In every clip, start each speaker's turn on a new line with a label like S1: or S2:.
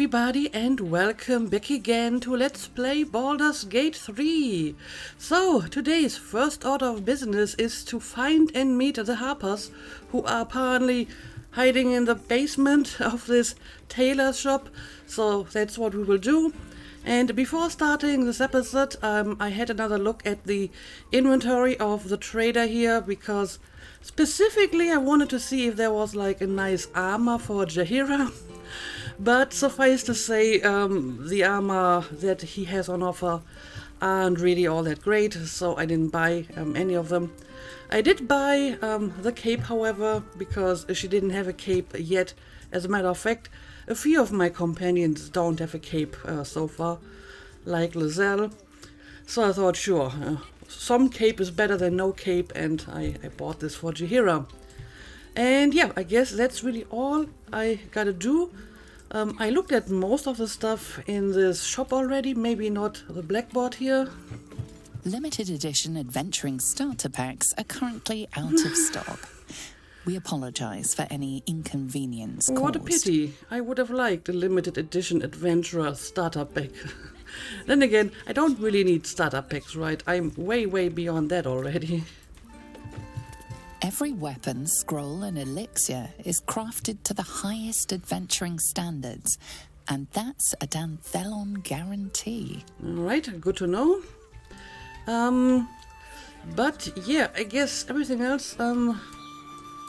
S1: everybody and welcome back again to Let's Play Baldur's Gate 3. So, today's first order of business is to find and meet the Harpers, who are apparently hiding in the basement of this tailor shop. So that's what we will do. And before starting this episode, I had another look at the inventory of the trader here, because specifically I wanted to see if there was like a nice armor for Jaheira. But suffice to say, the armor that he has on offer aren't really all that great, so I didn't buy any of them. I did buy the cape, however, because she didn't have a cape yet. As a matter of fact, a few of my companions don't have a cape so far, like Lizelle. So I thought, sure, some cape is better than no cape, and I bought this for Jaheira. And yeah, I guess that's really all I gotta do. I looked at most of the stuff in this shop already, maybe not the blackboard here.
S2: Limited edition adventuring starter packs are currently out of stock. We apologize for any inconvenience caused.
S1: What a pity. I would have liked a limited edition adventurer starter pack. Then again, I don't really need starter packs, right? I'm way beyond that already.
S2: Every weapon, scroll and elixir is crafted to the highest adventuring standards, and that's a Danthelon guarantee.
S1: Alright, good to know. But yeah, I guess everything else I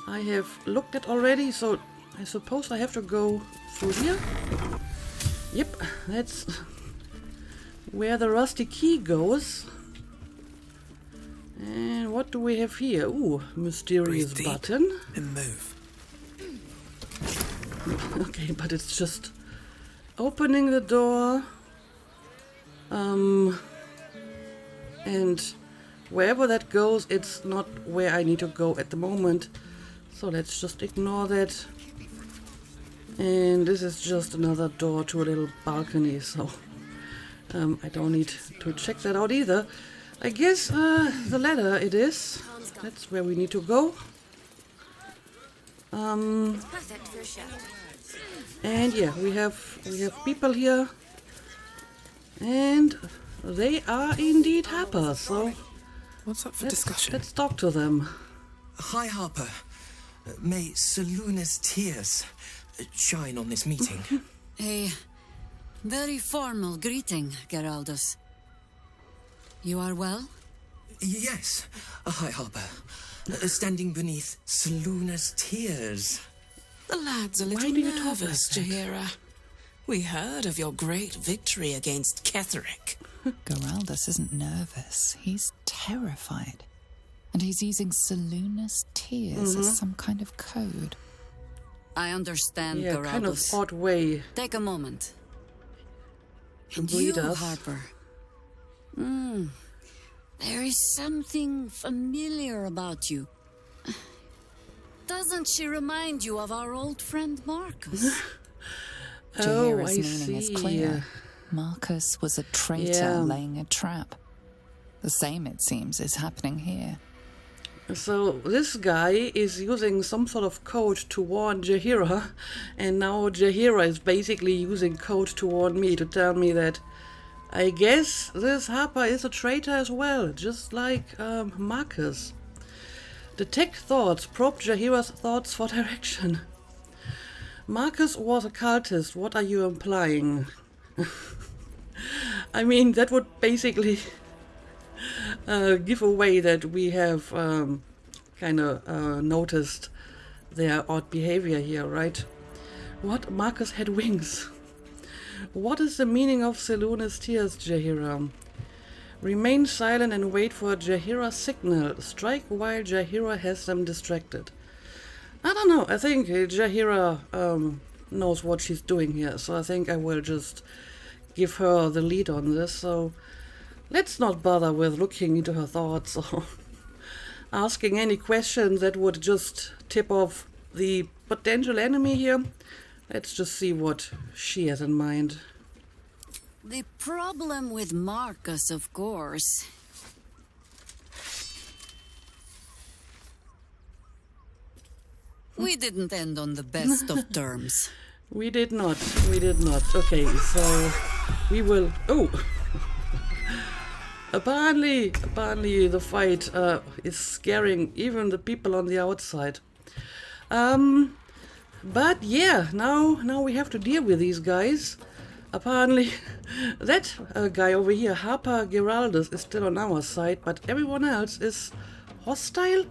S1: have looked at already, so I suppose I have to go through here. Yep, that's where the rusty key goes. And what do we have here? Ooh, mysterious button.
S3: And move.
S1: Okay, but it's just opening the door. And wherever that goes, it's not where I need to go at the moment. So let's just ignore that. And this is just another door to a little balcony, so I don't need to check that out either. I guess the ladder it is. That's where we need to go. And yeah, we have people here, and they are indeed Harpers. So
S3: What's up for discussion?
S1: let's talk to them.
S3: Hi, Harper. May Seluna's tears shine on this meeting.
S4: A very formal greeting, Geraldus. You are well?
S3: Yes. Hi, Harper. Standing beneath Seluna's tears.
S5: The lad's a
S1: Why
S5: little
S1: do you talk
S5: nervous,
S1: like that?
S5: Jaheira. We heard of your great victory against Ketheric.
S2: Geraldus isn't nervous, he's terrified. And he's using Seluna's tears as some kind of code.
S4: I understand,
S1: Yeah,
S4: Geraldus.
S1: kind of odd way
S4: Take a moment.
S1: to
S4: And
S1: greet
S4: you,
S1: us.
S4: Harper. There is something familiar about you.
S6: Doesn't she remind you of our old friend Marcus?
S2: Jaheira's
S1: I
S2: meaning is
S1: see.
S2: clear. Marcus was a traitor
S1: Yeah.
S2: laying a trap. The same, it seems, is happening here.
S1: So this guy is using some sort of code to warn Jaheira, and now Jaheira is basically using code to warn me, to tell me that I guess this Harper is a traitor as well, just like Marcus. Detect thoughts, probe Jaheira's thoughts for direction. Marcus was a cultist, what are you implying? I mean, that would basically give away that we have kind of noticed their odd behavior here, right? What? Marcus had wings. What is the meaning of Seluna's tears, Jaheira? Remain silent and wait for Jaheira's signal. Strike while Jaheira has them distracted. I don't know. I think Jaheira knows what she's doing here, so I think I will just give her the lead on this. So let's not bother with looking into her thoughts or asking any questions that would just tip off the potential enemy here. Let's just see what she has in mind.
S6: The problem with Marcus, of course.
S4: We didn't end on the best of terms.
S1: We did not. We did not. Okay, so we will... Oh! Apparently the fight is scaring even the people on the outside. But yeah, now we have to deal with these guys. Apparently that guy over here, Harper Geraldus, is still on our side, but everyone else is hostile.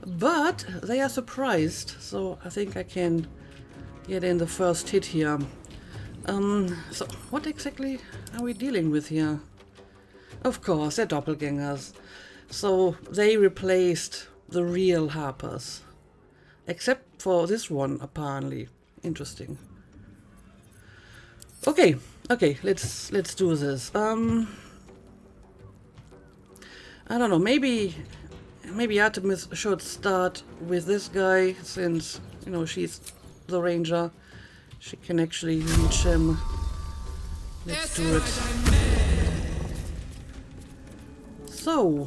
S1: But they are surprised, so I think I can get in the first hit here. So what exactly are we dealing with here? Of course, they're doppelgängers. So they replaced the real Harpers. Except for this one, apparently. Interesting. Okay, let's do this. I don't know, maybe Artemis should start with this guy, since, you know, she's the ranger. She can actually reach him. Let's do it. So,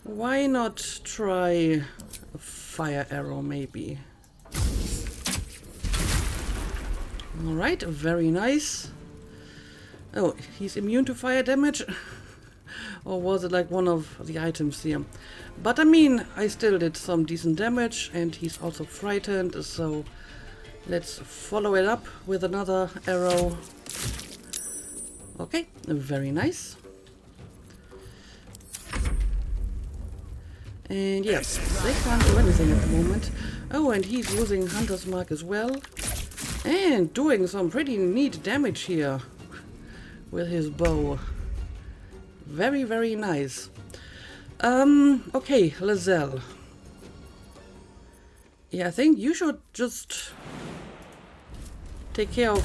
S1: why not try a fire arrow, maybe? Alright, very nice. Oh, he's immune to fire damage? Or was it like one of the items here? But I mean, I still did some decent damage, and he's also frightened, so let's follow it up with another arrow. Okay, very nice. And yes, they can't do anything at the moment. Oh, and he's using Hunter's Mark as well. And doing some pretty neat damage here with his bow. Very, very nice. Okay, Lizelle. Yeah, I think you should just take care of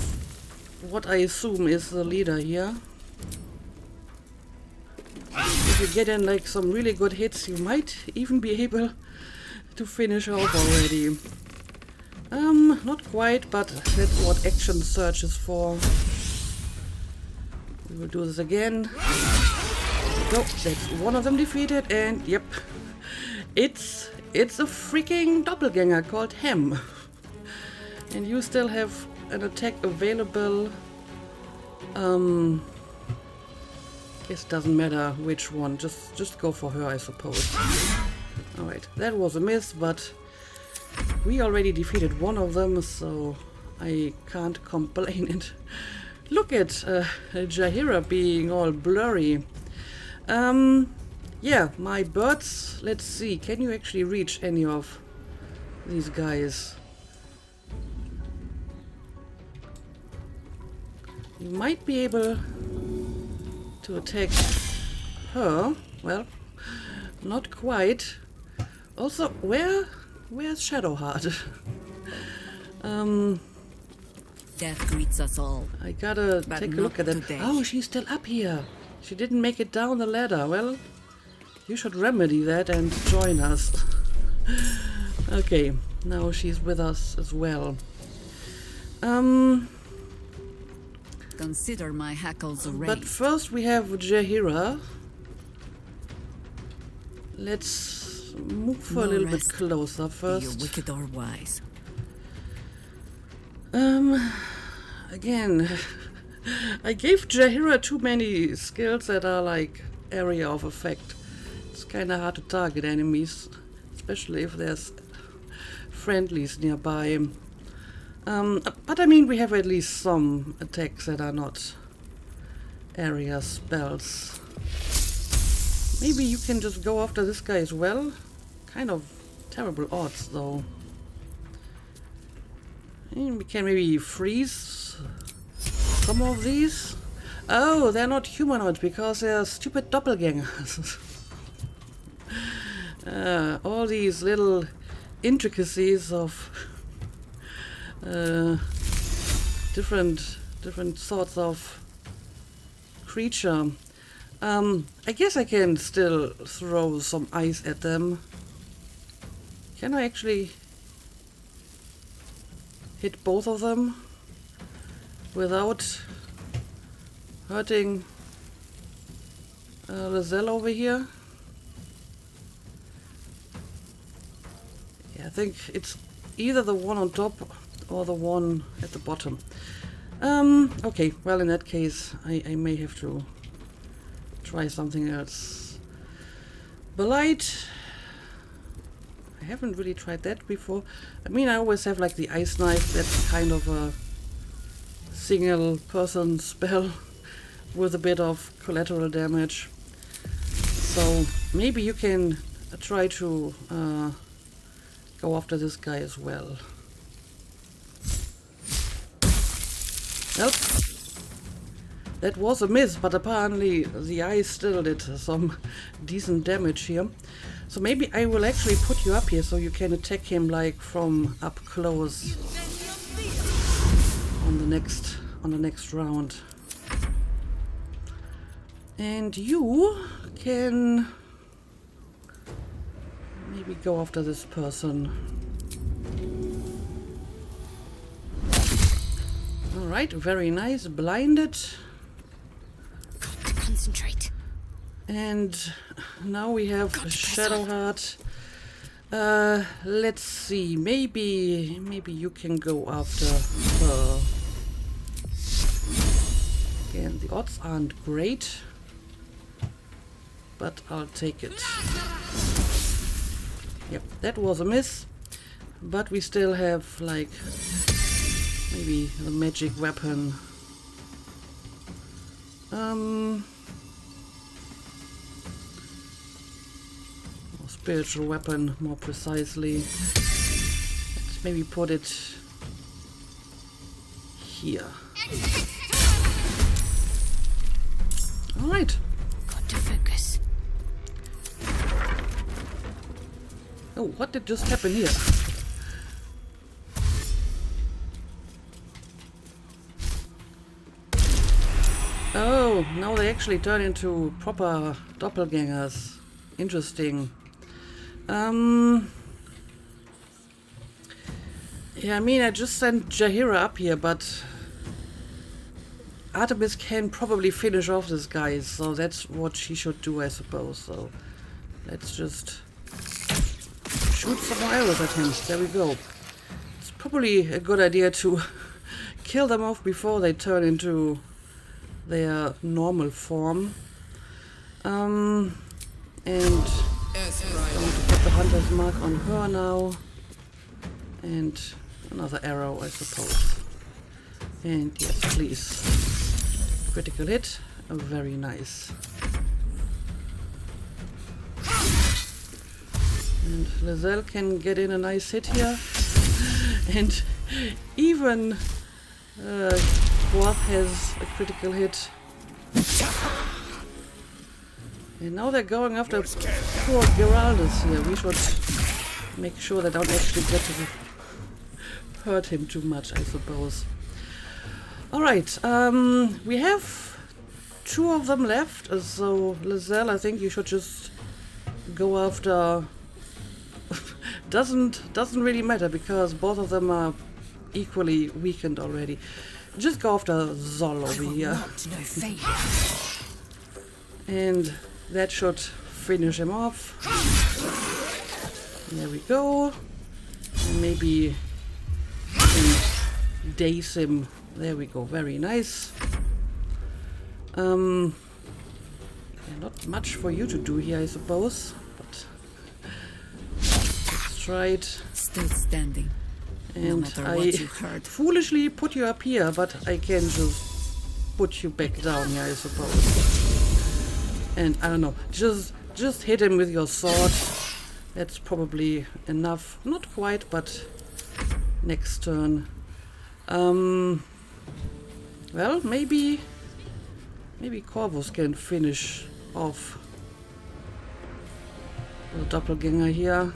S1: what I assume is the leader here. If you get in like some really good hits, you might even be able to finish her off already. Not quite, but that's what action search is for. We will do this again. Go, that's one of them defeated, and yep, it's a freaking doppelganger called Hem. And you still have an attack available. Guess it doesn't matter which one, just go for her, I suppose. Alright, that was a miss, but we already defeated one of them, so I can't complain. And look at Jaheira being all blurry. Yeah, my birds, let's see, can you actually reach any of these guys? You might be able to attack her. Well, not quite. Also, where's Shadowheart?
S6: Death greets us all.
S1: I gotta take a look at that.
S6: Today.
S1: Oh, she's still up here. She didn't make it down the ladder. Well, you should remedy that and join us. Okay, now she's with us as well.
S6: Consider my hackles raised.
S1: But first we have Jaheira. Let's move her a little bit closer
S6: You're
S1: first.
S6: wicked or wise.
S1: Again, I gave Jaheira too many skills that are like area of effect. It's kind of hard to target enemies, especially if there's friendlies nearby. But I mean, we have at least some attacks that are not area spells. Maybe you can just go after this guy as well. Kind of terrible odds, though. And we can maybe freeze some of these. Oh, they're not humanoids because they're stupid doppelgangers. All these little intricacies of different sorts of creature. I guess I can still throw some ice at them. Can I actually hit both of them without hurting Lizelle over here? Yeah, I think it's either the one on top or the one at the bottom. Okay, well in that case I may have to try something else. Blight. I haven't really tried that before. I mean, I always have like the ice knife. That's kind of a single person spell with a bit of collateral damage. So maybe you can try to go after this guy as well. Nope. That was a miss, but apparently the ice still did some decent damage here. So maybe I will actually put you up here so you can attack him like from up close on the next round. And you can maybe go after this person. Alright, very nice. Blinded.
S4: Got to concentrate.
S1: And now we have a Shadowheart. Let's see. Maybe you can go after her. Again, the odds aren't great, but I'll take it. Yep, that was a miss, but we still have like maybe the magic weapon. Or spiritual weapon, more precisely. Let's maybe put it here. All right.
S4: Got to focus.
S1: Oh, what did just happen here? Oh, now they actually turn into proper doppelgängers. Interesting. Yeah, I mean, I just sent Jaheira up here, but Artemis can probably finish off this guy, so that's what she should do, I suppose. So let's just shoot some more arrows at him. There we go. It's probably a good idea to kill them off before they turn into their normal form. And going to put the hunter's mark on her now. And another arrow, I suppose. And yes, please. Critical hit. Very nice. And Lizelle can get in a nice hit here. And even Guath has a critical hit. And now they're going after poor Geraldus here. We should make sure they don't actually get to hurt him too much, I suppose. Alright, we have 2 of them left, so Lizelle, I think you should just go after... doesn't really matter, because both of them are equally weakened already. Just go after Zol over here. And that should finish him off. There we go. And maybe daze him. There we go. Very nice. Not much for you to do here, I suppose. But let's try it.
S6: Still standing.
S1: And
S6: matter
S1: I
S6: what you heard.
S1: foolishly put you up here, but I can just put you back down here, I suppose. And I don't know, just hit him with your sword. That's probably enough. Not quite, but next turn. Well, maybe Corvus can finish off the doppelganger here.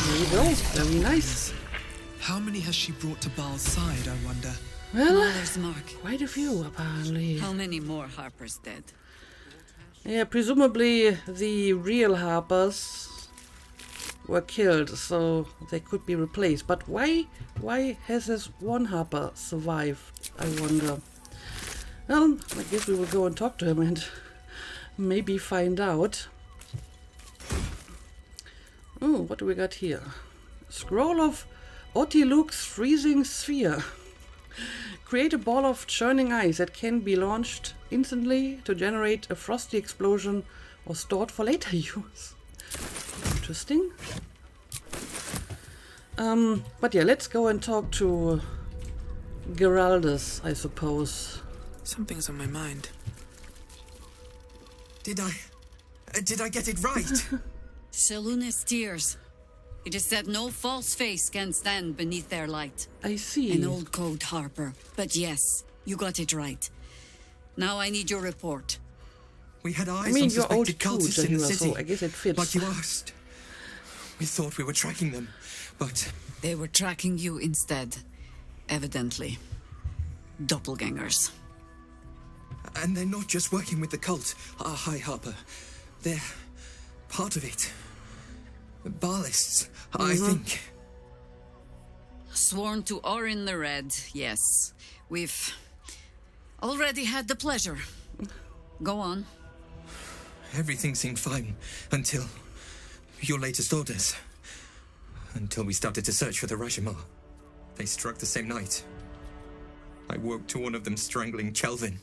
S1: There we go. Very nice.
S3: How many has she brought to Baal's side, I wonder?
S1: Well,
S6: Mother's mark.
S1: quite a few, apparently.
S6: How many more Harpers dead?
S1: Yeah, presumably the real Harpers were killed, so they could be replaced. But why has this one Harper survived, I wonder? Well, I guess we will go and talk to him and maybe find out. Oh, what do we got here? Scroll of Otiluk's freezing sphere. Create a ball of churning ice that can be launched instantly to generate a frosty explosion or stored for later use. Interesting. But yeah, let's go and talk to Geraldus, I suppose.
S5: Something's on my mind.
S3: Did I get it right?
S4: Seluna's tears. It is said no false face can stand beneath their light.
S1: I see.
S4: An old code, Harper. But yes, you got it right. Now I need your report.
S3: We had eyes
S1: I mean,
S3: on
S1: you're old
S3: suspected
S1: too,
S3: cultists in the
S1: Jahira,
S3: city.
S1: so I guess it fits.
S3: Like you asked. We thought we were tracking them, but
S4: They were tracking you instead. Evidently. Doppelgängers.
S3: and they're not just working with the cult. Hi, Harper. They're part of it. Ballists, I think.
S4: Sworn to Orin the Red, yes. We've already had the pleasure. Go on.
S3: Everything seemed fine until your latest orders. Until we started to search for the Rajamar. They struck the same night. I woke to one of them strangling Chelvin,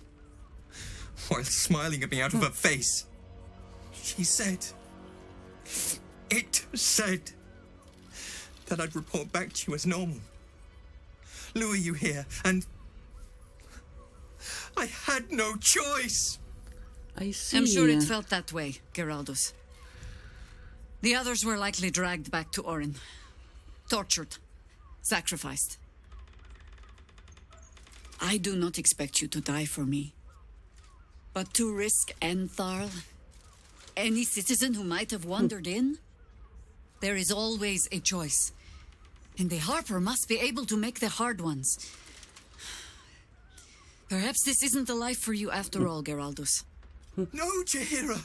S3: while smiling at me out of her face. She said... It said that I'd report back to you as normal. Lure you here, and... I had no choice!
S1: I see.
S4: I'm sure it felt that way, Geraldus. The others were likely dragged back to Orin. Tortured. Sacrificed. I do not expect you to die for me. But to risk Entharl, any citizen who might have wandered in, there is always a choice. And the Harper must be able to make the hard ones. Perhaps this isn't the life for you after all, Geraldus.
S3: No, Jahira!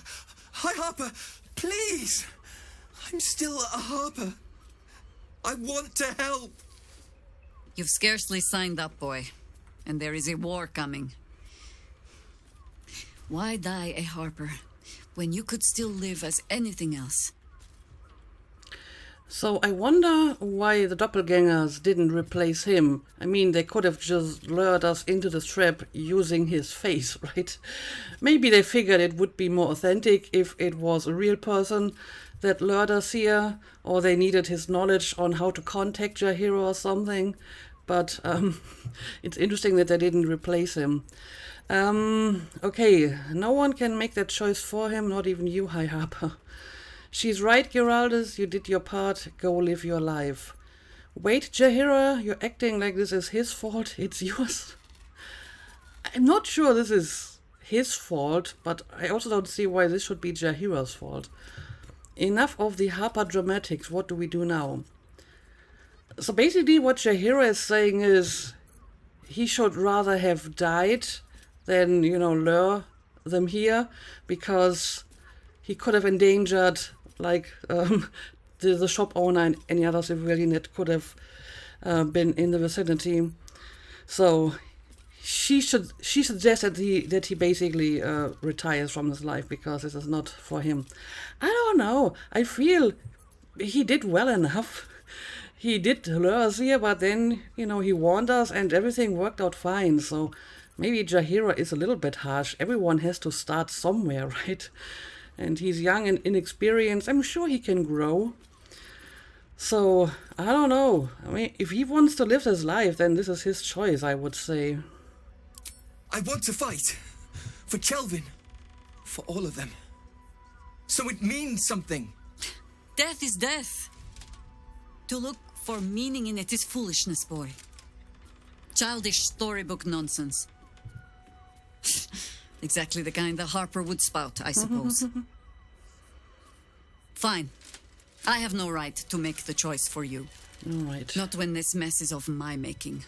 S3: Hi, Harper! Please! I'm still a Harper. I want to help!
S4: You've scarcely signed up, boy. And there is a war coming. Why die a Harper when you could still live as anything else?
S1: So I wonder why the Doppelgängers didn't replace him. I mean, they could have just lured us into the trap using his face, right? Maybe they figured it would be more authentic if it was a real person that lured us here, or they needed his knowledge on how to contact Jahira or something. But it's interesting that they didn't replace him. Okay, no one can make that choice for him, not even you, High Harper. She's right, Geraldus, you did your part, go live your life. Wait, Jahira, you're acting like this is his fault, it's yours. I'm not sure this is his fault, but I also don't see why this should be Jahira's fault. Enough of the Harper dramatics, what do we do now? So basically what Jahira is saying is he should rather have died than, lure them here, because he could have endangered the shop owner and any other civilian that could have been in the vicinity. So she suggests that he basically retires from this life because this is not for him. I don't know. I feel he did well enough. He did lure us here, but then, he warned us and everything worked out fine. So maybe Jahira is a little bit harsh. Everyone has to start somewhere, right? And he's young and inexperienced. I'm sure he can grow. So, I don't know. I mean, if he wants to live his life, then this is his choice, I would say.
S3: I want to fight. For Chelvin. For all of them. So it means something.
S4: Death is death. To look for meaning in it is foolishness, boy. Childish storybook nonsense. Exactly the kind that Harper would spout, I suppose. Fine. I have no right to make the choice for you.
S1: All right.
S4: Not when this mess is of my making.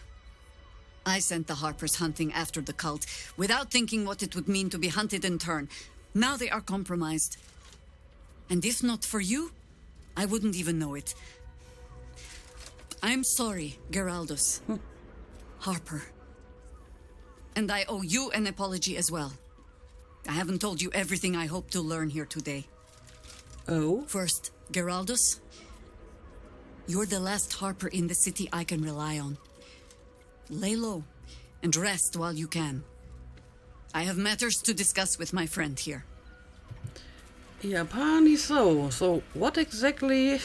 S4: I sent the Harpers hunting after the cult without thinking what it would mean to be hunted in turn. Now they are compromised. And if not for you, I wouldn't even know it. I'm sorry, Geraldus. Harper. And I owe you an apology as well. I haven't told you everything I hope to learn here today.
S1: Oh?
S4: First, Geraldus, you're the last Harper in the city I can rely on. Lay low and rest while you can. I have matters to discuss with my friend here.
S1: Yeah, apparently so. So what exactly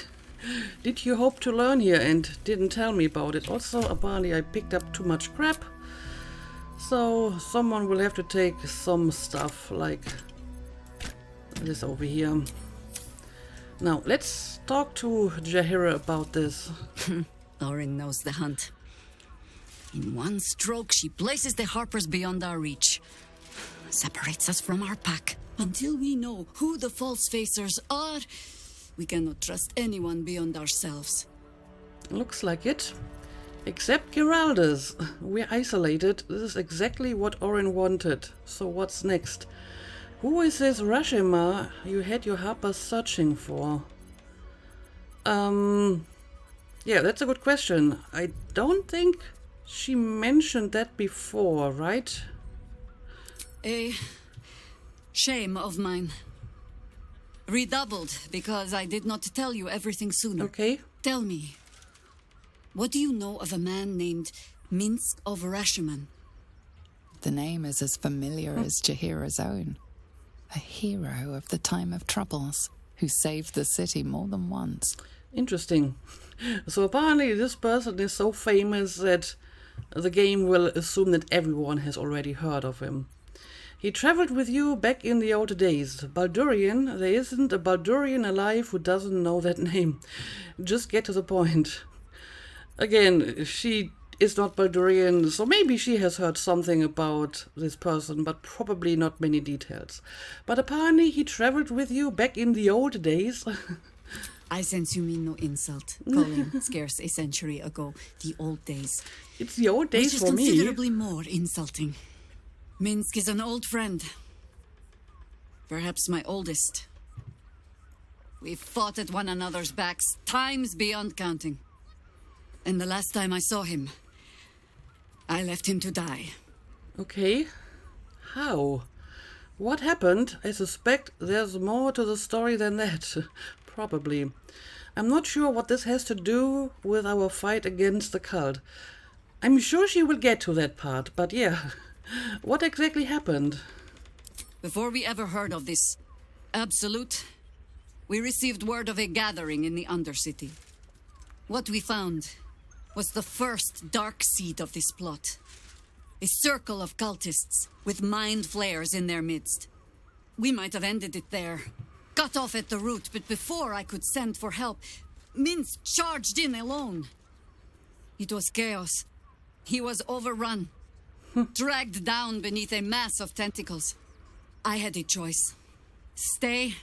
S1: did you hope to learn here and didn't tell me about it? Also, apparently I picked up too much crap. So someone will have to take some stuff like this over here. Now, let's talk to Jaheira about this.
S4: Orin knows the hunt. In one stroke, she places the Harpers beyond our reach. Separates us from our pack. Until we know who the false facers are, we cannot trust anyone beyond ourselves.
S1: Looks like it. Except Geraldus. We're isolated. This is exactly what Orin wanted. So what's next? Who is this Rashomon you had your Harpers searching for? Yeah, that's a good question. I don't think she mentioned that before, right?
S4: A shame of mine. Redoubled because I did not tell you everything sooner.
S1: Okay.
S4: Tell me, what do you know of a man named Minsk of Rashomon?
S2: The name is as familiar as Jaheira's own. A hero of the time of troubles, who saved the city more than once.
S1: Interesting. So apparently this person is so famous that the game will assume that everyone has already heard of him. He traveled with you back in the old days. Baldurian, there isn't a Baldurian alive who doesn't know that name. Just get to the point. Again, she is not Baldurian, so maybe she has heard something about this person, but probably not many details. But apparently he traveled with you back in the old days.
S4: I sense you mean no insult, calling scarce a century ago the old days.
S1: It's the old days for me.
S4: Which is considerably more insulting. Minsk is an old friend. Perhaps my oldest. We've fought at one another's backs times beyond counting. And the last time I saw him, I left him to die.
S1: Okay. How? What happened? I suspect there's more to the story than that. Probably. I'm not sure what this has to do with our fight against the cult. I'm sure she will get to that part, but yeah. What exactly happened?
S4: Before we ever heard of this absolute, we received word of a gathering in the Undercity. What we found was the first dark seed of this plot. A circle of cultists with mind flayers in their midst. We might have ended it there, cut off at the root, but before I could send for help, Minsk charged in alone. It was chaos. He was overrun, dragged down beneath a mass of tentacles. I had a choice. Stay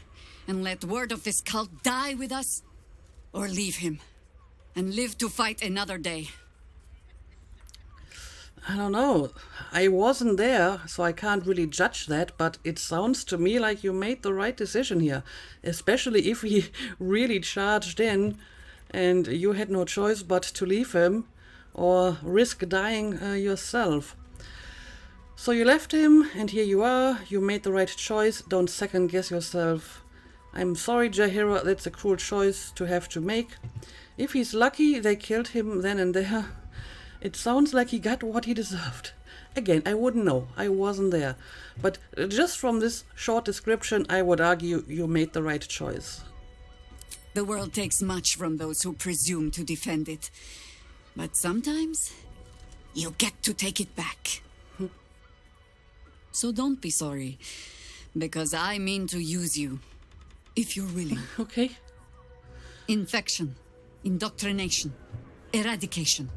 S4: and let word of this cult die with us, or leave him and live to fight another day.
S1: I don't know. I wasn't there, so I can't really judge that, but it sounds to me like you made the right decision here. Especially if he really charged in and you had no choice but to leave him or risk dying yourself. So you left him, and here you are. You made the right choice. Don't second guess yourself. I'm sorry, Jaheira, that's a cruel choice to have to make. If he's lucky, they killed him then and there. It sounds like he got what he deserved. Again, I wouldn't know. I wasn't there. But just from this short description, I would argue you made the right choice.
S4: The world takes much from those who presume to defend it. But sometimes, you get to take it back. So don't be sorry, because I mean to use you, if you're willing.
S1: Okay.
S4: Infection, indoctrination, eradication.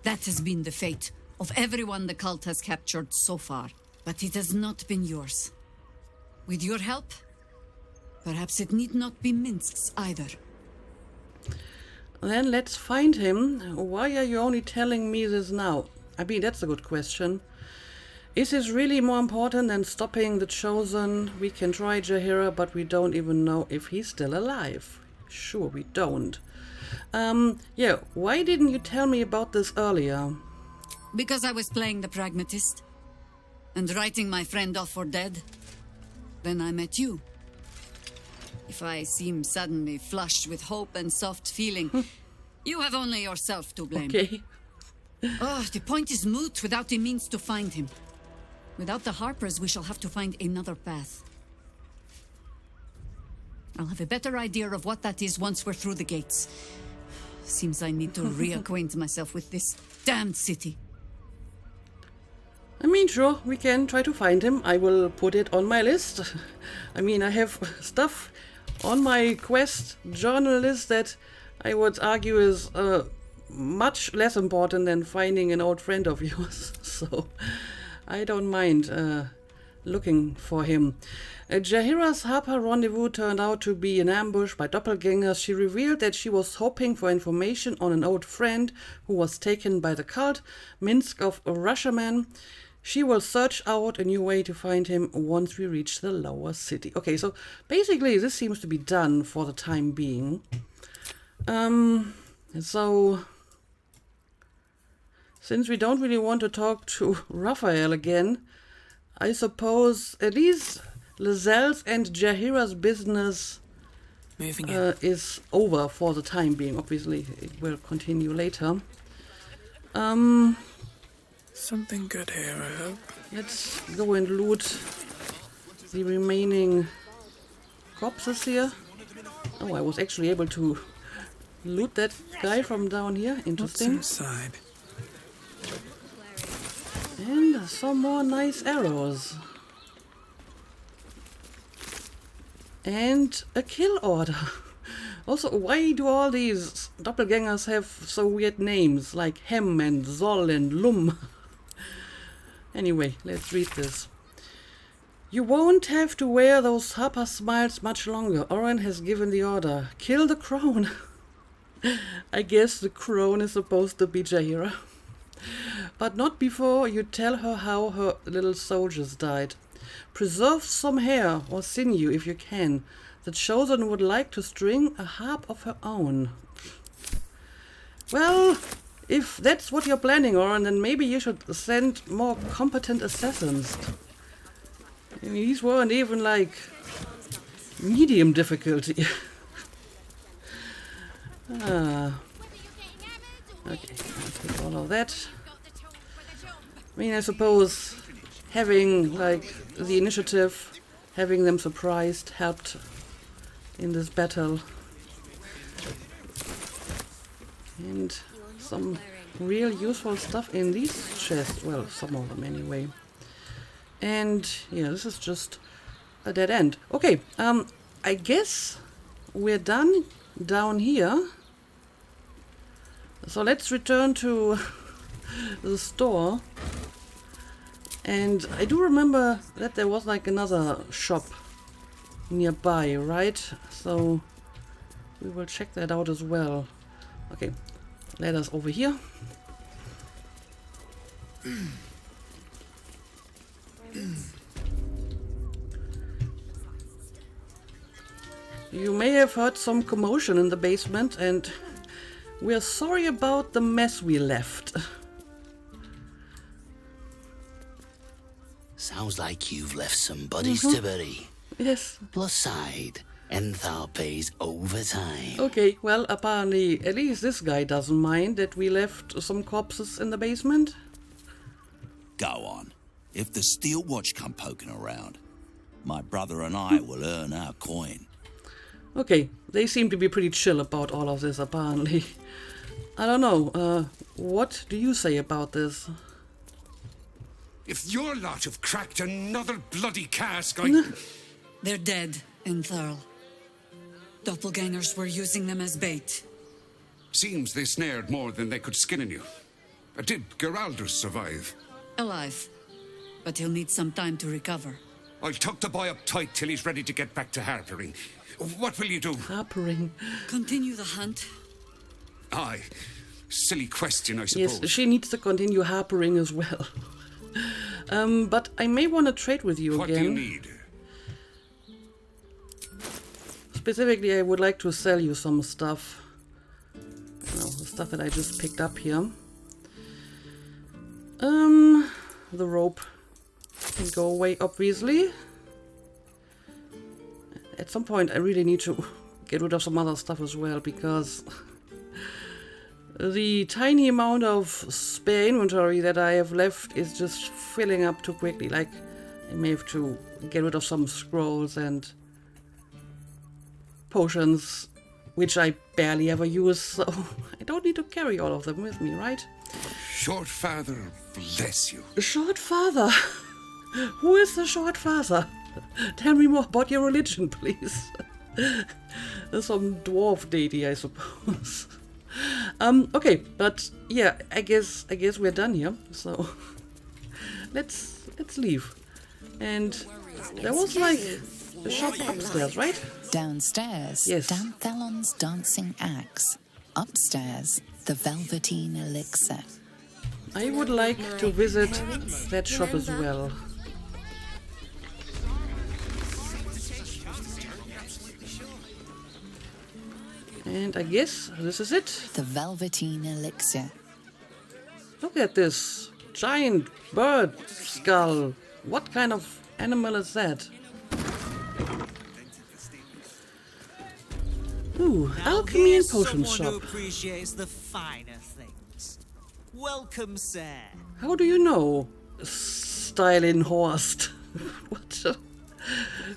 S4: That has been the fate of everyone the cult has captured so far, but it has not been yours. With your help, perhaps it need not be Minsk's either.
S1: Then let's find him. Why are you only telling me this now? I mean, that's a good question. Is this really more important than stopping the Chosen? We can try Jaheira, but we don't even know if he's still alive. Sure, we don't. Yeah, why didn't you tell me about this earlier?
S4: Because I was playing the pragmatist and writing my friend off for dead. Then I met you. If I seem suddenly flushed with hope and soft feeling, you have only yourself to blame.
S1: Okay.
S4: Oh, the point is moot without the means to find him. Without the Harpers, we shall have to find another path. I'll have a better idea of what that is once we're through the gates. Seems I need to reacquaint myself with this damned city.
S1: I mean, sure, we can try to find him. I will put it on my list. I mean, I have stuff on my quest journal list that I would argue is much less important than finding an old friend of yours. So I don't mind looking for him. Jaheira's Harper rendezvous turned out to be an ambush by Doppelgängers. She revealed that she was hoping for information on an old friend who was taken by the cult, Minsk of Rushaman. She will search out a new way to find him once we reach the lower city. Okay, so basically this seems to be done for the time being. So since we don't really want to talk to Raphael again, I suppose at least Lazelle's and Jaheira's business is over for the time being. Obviously, it will continue later.
S5: Something good here, I hope.
S1: Let's go and loot the remaining corpses here. Oh, I was actually able to loot that guy from down here. Interesting.
S5: What's inside?
S1: And some more nice arrows. And a kill order. Also, why do all these doppelgangers have so weird names like Hem and Zol and Lum? Anyway, let's read this. You won't have to wear those Harper smiles much longer. Oren has given the order. Kill the crone. I guess the crone is supposed to be Jaheira. But not before you tell her how her little soldiers died. Preserve some hair or sinew if you can. The Chosen would like to string a harp of her own. Well, if that's what you're planning, Oren, then maybe you should send more competent assassins. I mean, these weren't even like medium difficulty. Okay, let's get all of that. I mean, I suppose having like the initiative, having them surprised, helped in this battle. And some real useful stuff in these chests. Well, some of them anyway. And yeah, this is just a dead end. Okay, I guess we're done down here. So let's return to the store. And I do remember that there was like another shop nearby, right? So we will check that out as well. Okay, let us over here. You may have heard some commotion in the basement, and we're sorry about the mess we left.
S7: Sounds like you've left some bodies to bury.
S1: Yes.
S7: Plus side, Enthal pays overtime.
S1: Okay, well, apparently at least this guy doesn't mind that we left some corpses in the basement.
S8: Go on. If the Steel Watch come poking around, my brother and I will earn our coin.
S1: Okay, they seem to be pretty chill about all of this, apparently. I don't know, what do you say about this?
S9: If your lot have cracked another bloody cask,
S4: They're dead, Entharl. Doppelgangers were using them as bait.
S9: Seems they snared more than they could skin in you. Did Geraldus survive?
S4: Alive. But he'll need some time to recover.
S9: I'll tuck the boy up tight till he's ready to get back to harpering. What will you do?
S1: Harpering.
S4: Continue the hunt.
S9: Aye. Silly question, I suppose.
S1: Yes, she needs to continue harpering as well. But I may want to trade with you
S9: What
S1: again.
S9: do you need?
S1: Specifically, I would like to sell you some stuff. The stuff that I just picked up here. The rope can go away, obviously. at some point I really need to get rid of some other stuff as well, because the tiny amount of spare inventory that I have left is just filling up too quickly. Like, I may have to get rid of some scrolls and potions, which I barely ever use, so I don't need to carry all of them with me, right?
S9: Short Father bless you.
S1: Short Father? Who is the Short Father? Tell me more about your religion, please. Some dwarf deity, I suppose. Okay, but yeah, I guess we're done here. So let's leave. And there was like a shop upstairs, right?
S2: Downstairs,
S1: yes.
S2: Danthelon's dancing axe. Upstairs, the Velveteen elixir.
S1: I would like to visit that shop as well. And I guess this is it.
S2: The Velveteen elixir.
S1: Look at this giant bird skull. What kind of animal is that? Ooh, alchemy and potion shop.
S10: Who appreciates the finer things. Welcome, sir.
S1: How do you know, Stylin Horst? What?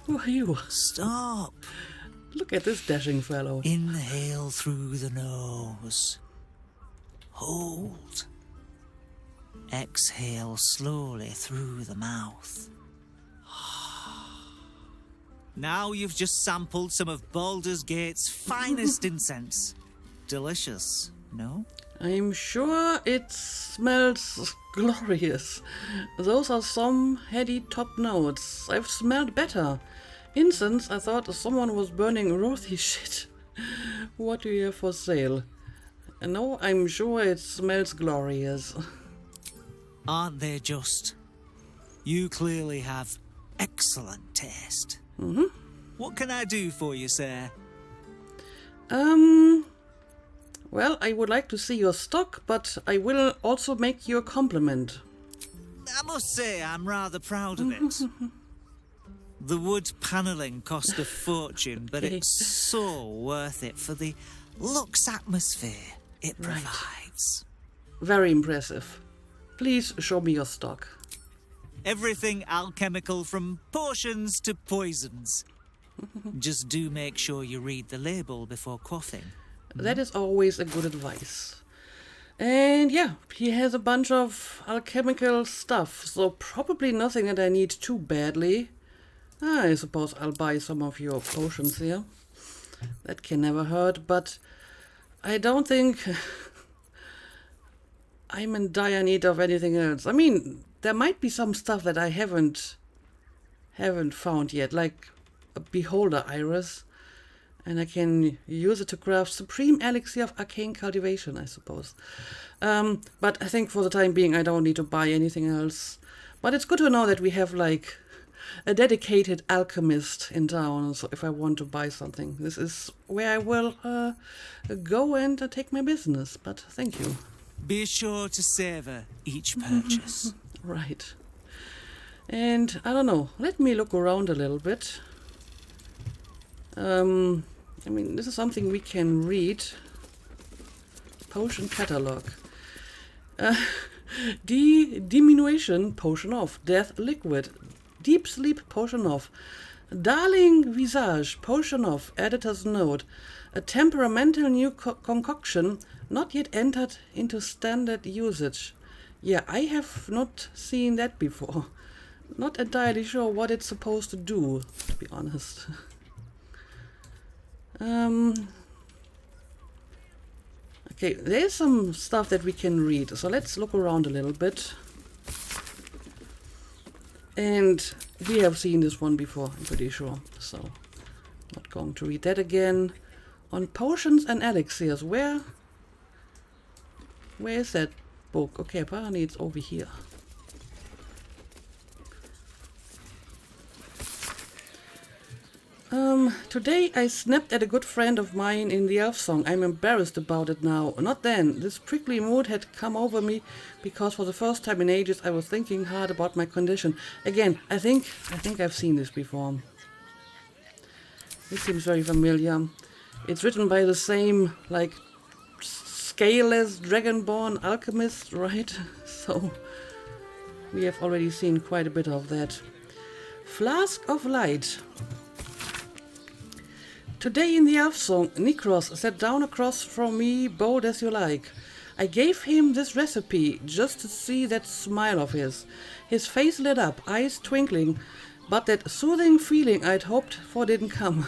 S1: Who are you?
S10: Stop.
S1: Look at this dashing fellow.
S10: Inhale through the nose. Hold. Exhale slowly through the mouth. Now you've just sampled some of Baldur's Gate's finest incense. Delicious, no?
S1: I'm sure it smells glorious. Those are some heady top notes. I've smelled better. Incense, I thought someone was burning earthy shit. What do you have for sale? No, I'm sure it smells glorious.
S10: Aren't they just? You clearly have excellent taste.
S1: Mm-hmm.
S10: What can I do for you, sir?
S1: Well, I would like to see your stock, but I will also make you a compliment.
S10: I must say I'm rather proud of it. The wood panelling cost a fortune, but it's so worth it for the luxe atmosphere it provides.
S1: Very impressive. Please show me your stock.
S10: Everything alchemical from potions to poisons. Just do make sure you read the label before quaffing.
S1: That is always a good advice. And yeah, he has a bunch of alchemical stuff, so probably nothing that I need too badly. I suppose I'll buy some of your potions here. That can never hurt, but I don't think I'm in dire need of anything else. I mean, there might be some stuff that I haven't found yet, like a beholder iris, and I can use it to craft supreme elixir of arcane cultivation, I suppose. But I think for the time being I don't need to buy anything else. But it's good to know that we have like a dedicated alchemist in town, so if I want to buy something, this is where I will go and take my business. But thank you.
S10: Be sure to savor each purchase.
S1: Right. And I don't know, let me look around a little bit. I mean, this is something we can read. Potion catalog. Diminution potion off. Death liquid. Deep sleep potion off. Darling visage potion off. Editor's note. A temperamental new concoction not yet entered into standard usage. Yeah, I have not seen that before. Not entirely sure what it's supposed to do, to be honest. Okay, there's some stuff that we can read, so let's look around a little bit. And we have seen this one before, I'm pretty sure, so not going to read that again. On potions and elixirs, where is that book? Okay, apparently it's over here. Today I snapped at a good friend of mine in the elf song. I'm embarrassed about it now. Not then. This prickly mood had come over me because for the first time in ages I was thinking hard about my condition. Again, I think I've seen this before. This seems very familiar. It's written by the same, like, scaleless dragonborn alchemist, right? So we have already seen quite a bit of that. Flask of Light. Today in the elf song, Nikros sat down across from me, bold as you like. I gave him this recipe just to see that smile of his. His face lit up, eyes twinkling, but that soothing feeling I'd hoped for didn't come.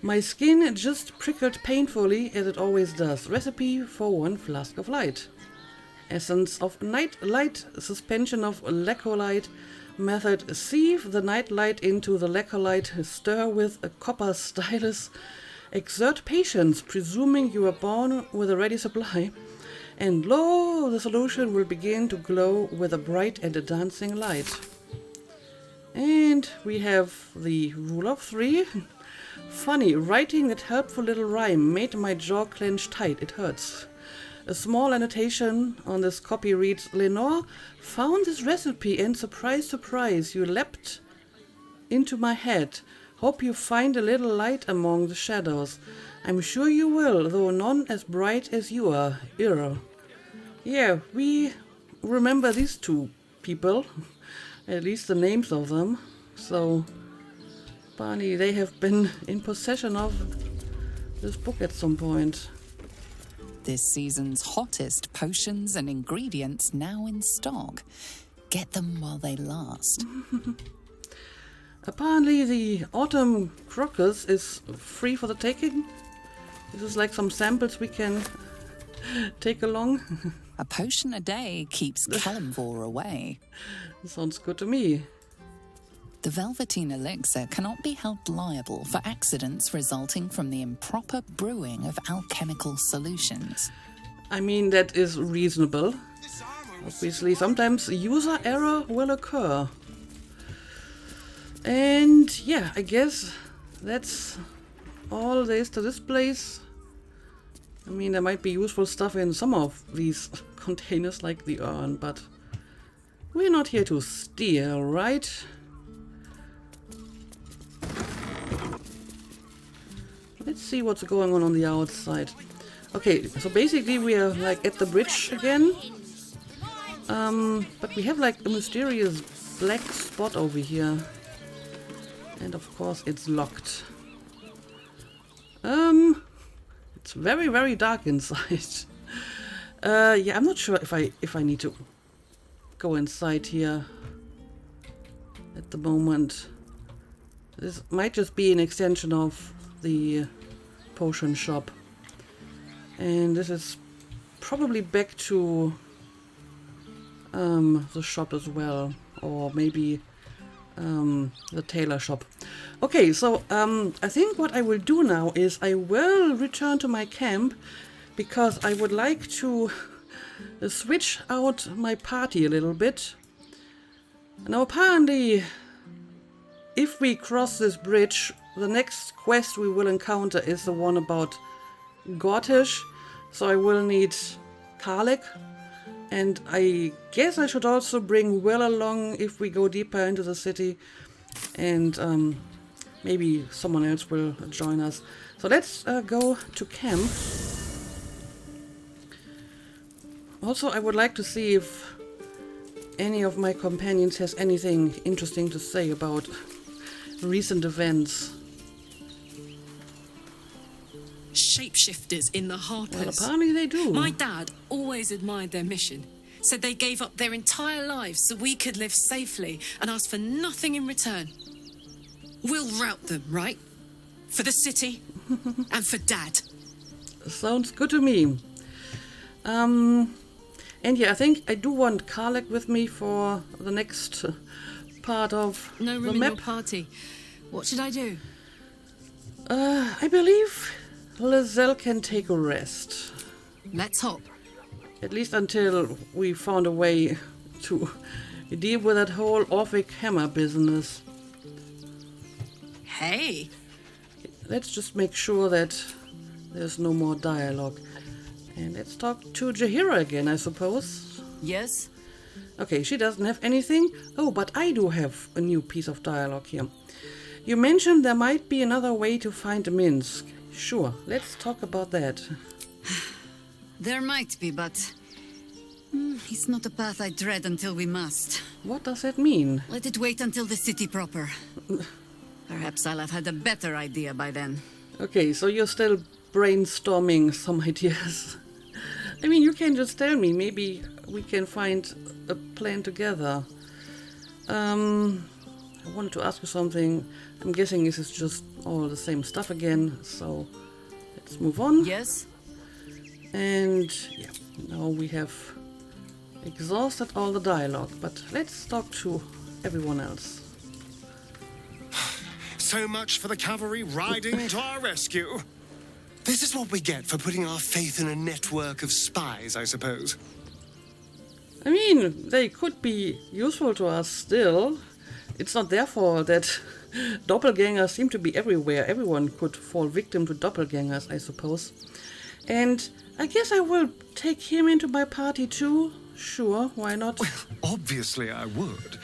S1: My skin just prickled painfully, as it always does. Recipe for 1 flask of light. Essence of night light, suspension of laccolite. Method: sieve the night light into the laccolite, stir with a copper stylus. Exert patience, presuming you are born with a ready supply. And lo, the solution will begin to glow with a bright and a dancing light. And we have the rule of 3. Funny, writing that helpful little rhyme made my jaw clench tight, it hurts. A small annotation on this copy reads, Lenore found this recipe and surprise, surprise, you leapt into my head. Hope you find a little light among the shadows. I'm sure you will, though none as bright as you are. Irr. Yeah, we remember these two people, at least the names of them. So, Barney, they have been in possession of this book at some point.
S2: This season's hottest potions and ingredients now in stock. Get them while they last.
S1: Apparently the autumn crocus is free for the taking. This is like some samples we can take along.
S2: A potion a day keeps Kalimvor away.
S1: Sounds good to me.
S2: The Velveteen elixir cannot be held liable for accidents resulting from the improper brewing of alchemical solutions.
S1: I mean, that is reasonable. Obviously, sometimes user error will occur. And yeah, I guess that's all there is to this place. I mean, there might be useful stuff in some of these containers, like the urn, but we're not here to steal, right? Let's see what's going on the outside. Okay, so basically we are like at the bridge again. But we have like a mysterious black spot over here. And of course it's locked. It's very, very dark inside. Yeah, I'm not sure if I need to go inside here at the moment. This might just be an extension of the potion shop. And this is probably back to the shop as well. Or maybe the tailor shop. Okay, so I think what I will do now is I will return to my camp because I would like to switch out my party a little bit. Now apparently, if we cross this bridge, the next quest we will encounter is the one about Gortish, so I will need Karlek. And I guess I should also bring Will along if we go deeper into the city. And maybe someone else will join us. So let's go to camp. Also, I would like to see if any of my companions has anything interesting to say about recent events.
S5: Shapeshifters in the Harpers.
S1: Well, apparently they do.
S5: My dad always admired their mission. Said they gave up their entire lives so we could live safely and asked for nothing in return. We'll rout them, right? For the city and for Dad.
S1: Sounds good to me. And yeah, I think I do want Karlek with me for the next part of
S5: no
S1: the
S5: room in
S1: map.
S5: your party. What should I do?
S1: I believe Lizelle can take a rest.
S5: Let's hop.
S1: At least until we found a way to deal with that whole Orphic hammer business.
S5: Hey!
S1: Let's just make sure that there's no more dialogue. And let's talk to Jaheira again, I suppose.
S4: Yes?
S1: Okay, she doesn't have anything. Oh, but I do have a new piece of dialogue here. You mentioned there might be another way to find Minsk. Sure, let's talk about that.
S4: There might be, but it's not a path I tread until we must.
S1: What does that mean?
S4: Let it wait until the city proper. Perhaps I'll have had a better idea by then.
S1: Okay, so you're still brainstorming some ideas. I mean, you can just tell me. Maybe we can find a plan together. I wanted to ask you something. I'm guessing this is just all the same stuff again, so let's move on.
S4: Yes?
S1: And yeah, now we have exhausted all the dialogue, but let's talk to everyone else.
S11: So much for the cavalry riding to our rescue. This is what we get for putting our faith in a network of spies, I suppose.
S1: I mean, they could be useful to us still. It's not their fault that doppelgangers seem to be everywhere. Everyone could fall victim to doppelgangers, I suppose. And I guess I will take him into my party too. Sure, why not?
S11: Well, obviously I would.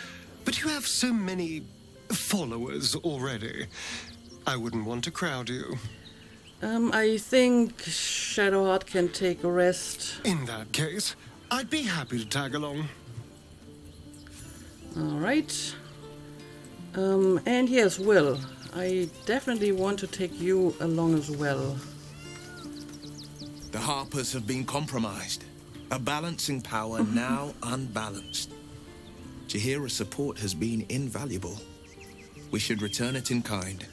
S11: But you have so many followers already. I wouldn't want to crowd you.
S1: I think Shadowheart can take a rest.
S11: In that case, I'd be happy to tag along.
S1: Alright. And yes, Will, I definitely want to take you along as well.
S12: The Harpers have been compromised. A balancing power now unbalanced. Jahira's support has been invaluable. We should return it in kind.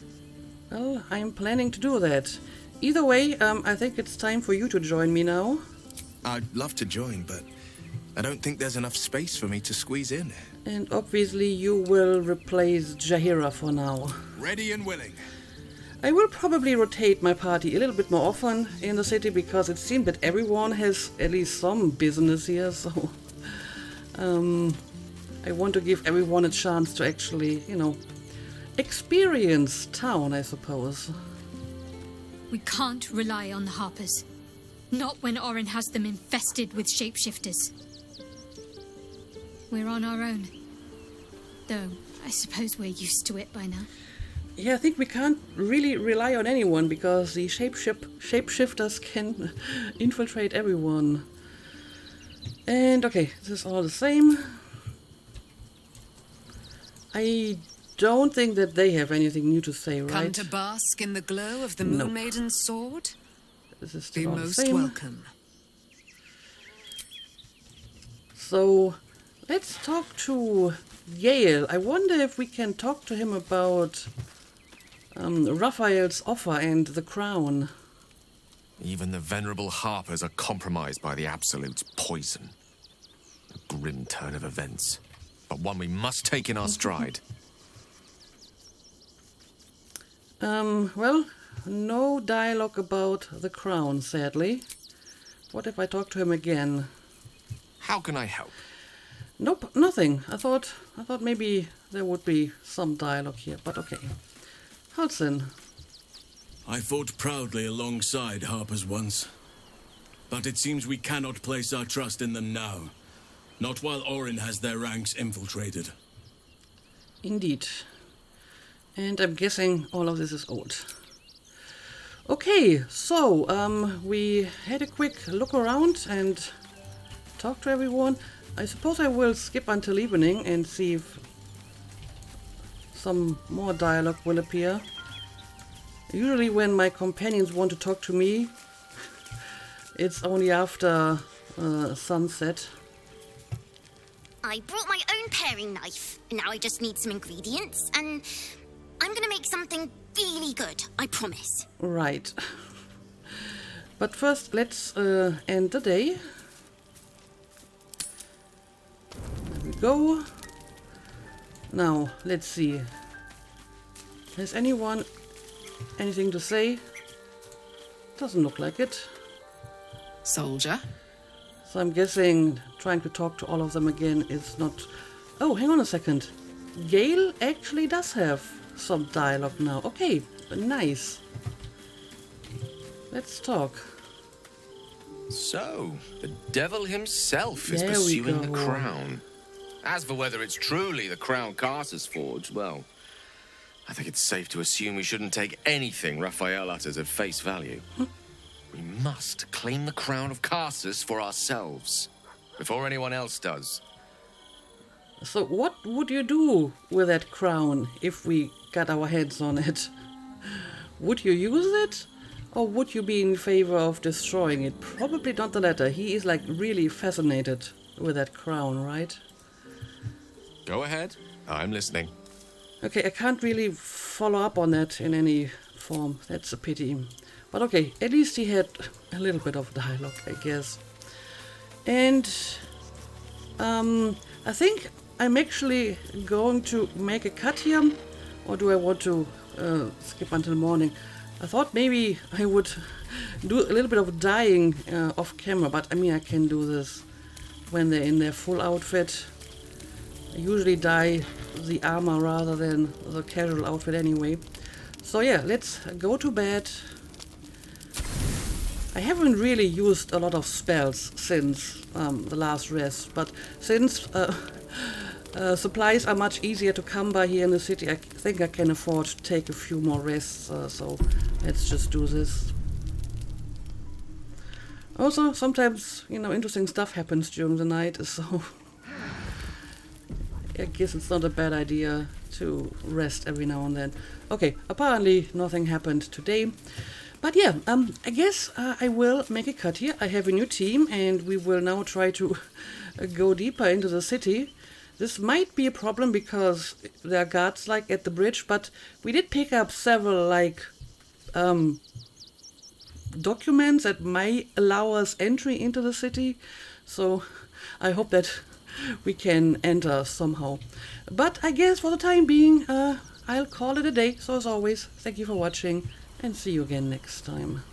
S1: Well, I'm planning to do that. Either way, I think it's time for you to join me now.
S12: I'd love to join, but I don't think there's enough space for me to squeeze in.
S1: And obviously you will replace Jahira for now.
S12: Ready and willing.
S1: I will probably rotate my party a little bit more often in the city because it seems that everyone has at least some business here, so I want to give everyone a chance to actually, you know, experience town, I suppose.
S13: We can't rely on the Harpers. Not when Orin has them infested with shapeshifters. We're on our own. Though, I suppose we're used to it by now.
S1: Yeah, I think we can't really rely on anyone because the shapeshifters can infiltrate everyone. And okay, this is all the same. I don't think that they have anything new to say, right?
S5: Come to bask in the glow of the Moon
S1: Nope.
S5: Maiden's sword?
S1: This is
S5: Be
S1: still all the
S5: most
S1: same.
S5: welcome.
S1: So, let's talk to Yale. I wonder if we can talk to him about Raphael's offer and the crown.
S14: Even the venerable Harpers are compromised by the Absolute's poison. A grim turn of events, but one we must take in our stride.
S1: Well, no dialogue about the crown, sadly. What if I talk to him again?
S14: How can I help?
S1: Nope, nothing. I thought maybe there would be some dialogue here, but okay. Hudson.
S15: I fought proudly alongside Harpers once. But it seems we cannot place our trust in them now. Not while Orin has their ranks infiltrated.
S1: Indeed. And I'm guessing all of this is old. Okay, so we had a quick look around and talked to everyone. I suppose I will skip until evening and see if some more dialogue will appear. Usually when my companions want to talk to me, it's only after sunset.
S16: I brought my own paring knife, and now I just need some ingredients, and I'm gonna make something really good, I promise.
S1: Right. But first, let's end the day. There we go. Now, let's see. Has anyone anything to say? Doesn't look like it.
S5: Soldier?
S1: So I'm guessing trying to talk to all of them again is not... Oh, hang on a second. Gale actually does have some dialogue now. Okay, nice. Let's talk.
S14: So, the devil himself is
S1: There we
S14: pursuing the
S1: go.
S14: crown. As for whether it's truly the crown Carter's forged, well, I think it's safe to assume we shouldn't take anything Raphael utters at face value. We must claim the crown of Carsus for ourselves, before anyone else does.
S1: So what would you do with that crown if we got our hands on it? Would you use it? Or would you be in favor of destroying it? Probably not the latter. He is like really fascinated with that crown, right?
S14: Go ahead. I'm listening.
S1: Okay, I can't really follow up on that in any form. That's a pity. But okay, at least he had a little bit of dialogue, I guess. And I think I'm actually going to make a cut here. Or do I want to skip until morning? I thought maybe I would do a little bit of dyeing off camera, but I mean I can do this when they're in their full outfit. I usually dye the armor rather than the casual outfit anyway. So yeah, let's go to bed. I haven't really used a lot of spells since the last rest, but since supplies are much easier to come by here in the city, I think I can afford to take a few more rests, so let's just do this. Also, sometimes, you know, interesting stuff happens during the night, so I guess it's not a bad idea to rest every now and then. Okay, apparently nothing happened today. But yeah, I guess I will make a cut here. I have a new team and we will now try to go deeper into the city. This might be a problem because there are guards like at the bridge, but we did pick up several like documents that may allow us entry into the city. So I hope that we can enter somehow. But I guess for the time being, I'll call it a day. So as always, thank you for watching and see you again next time.